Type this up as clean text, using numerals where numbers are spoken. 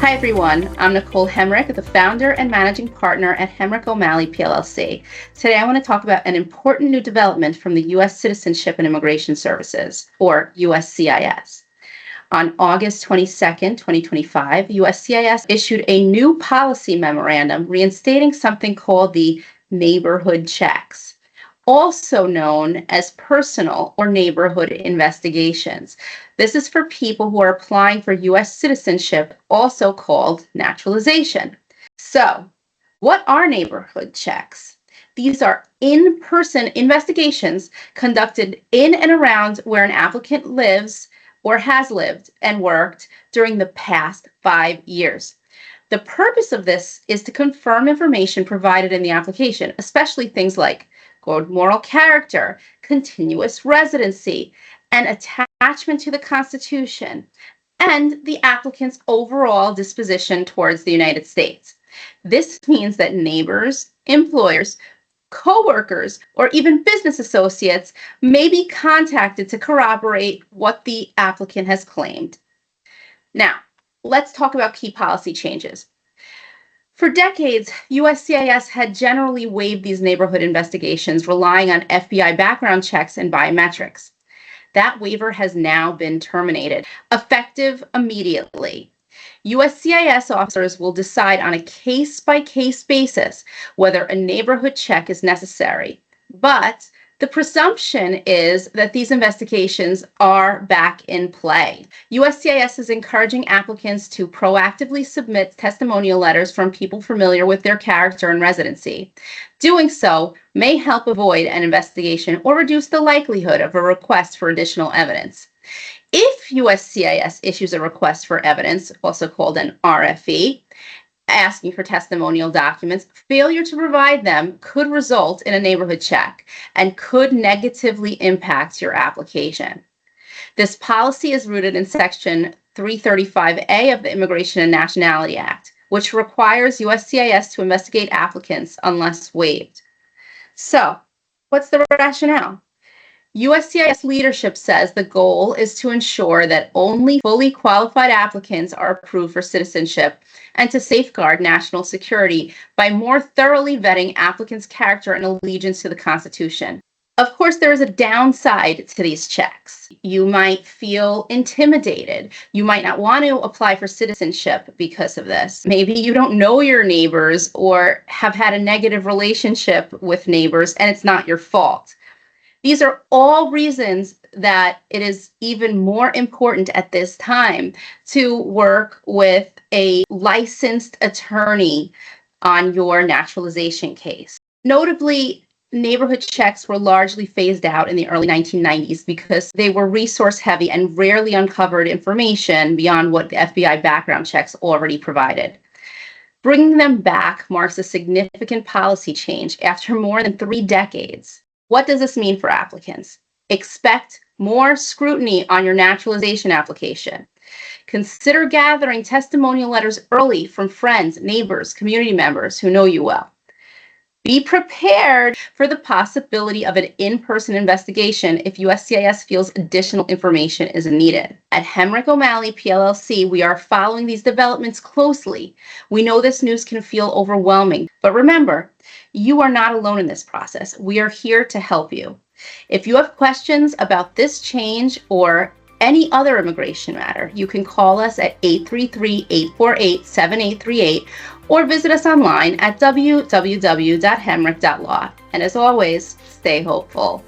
Hi everyone, I'm Nicole Hemrick, the founder and managing partner at Hemrick O'Malley, PLLC. Today I want to talk about an important new development from the U.S. Citizenship and Immigration Services, or USCIS. On August 22nd, 2025, USCIS issued a new policy memorandum reinstating something called the neighborhood checks, also known as personal or neighborhood investigations. This is for people who are applying for U.S. citizenship, also called naturalization. So, what are neighborhood checks? These are in-person investigations conducted in and around where an applicant lives or has lived and worked during the past 5 years. The purpose of this is to confirm information provided in the application, especially things like good moral character, continuous residency, and attachment to the Constitution, and the applicant's overall disposition towards the United States. This means that neighbors, employers, co-workers, or even business associates may be contacted to corroborate what the applicant has claimed. Now, let's talk about key policy changes. For decades, USCIS had generally waived these neighborhood investigations, relying on FBI background checks and biometrics. That waiver has now been terminated, effective immediately. USCIS officers will decide on a case-by-case basis whether a neighborhood check is necessary, but the presumption is that these investigations are back in play. USCIS is encouraging applicants to proactively submit testimonial letters from people familiar with their character and residency. Doing so may help avoid an investigation or reduce the likelihood of a request for additional evidence. If USCIS issues a request for evidence, also called an RFE, asking for testimonial documents, failure to provide them could result in a neighborhood check and could negatively impact your application. This policy is rooted in Section 335A of the Immigration and Nationality Act, which requires USCIS to investigate applicants unless waived. So, what's the rationale? USCIS leadership says the goal is to ensure that only fully qualified applicants are approved for citizenship and to safeguard national security by more thoroughly vetting applicants' character and allegiance to the Constitution. Of course, there is a downside to these checks. You might feel intimidated. You might not want to apply for citizenship because of this. Maybe you don't know your neighbors or have had a negative relationship with neighbors and it's not your fault. These are all reasons that it is even more important at this time to work with a licensed attorney on your naturalization case. Notably, neighborhood checks were largely phased out in the early 1990s because they were resource heavy and rarely uncovered information beyond what the FBI background checks already provided. Bringing them back marks a significant policy change after more than 3 decades. What does this mean for applicants? Expect more scrutiny on your naturalization application. Consider gathering testimonial letters early from friends, neighbors, community members who know you well. Be prepared for the possibility of an in-person investigation if USCIS feels additional information is needed. At Hemrick O'Malley, PLLC, we are following these developments closely. We know this news can feel overwhelming, but remember, you are not alone in this process. We are here to help you. If you have questions about this change or any other immigration matter, you can call us at 833-848-7838 or visit us online at www.hemrick.law. And as always, stay hopeful.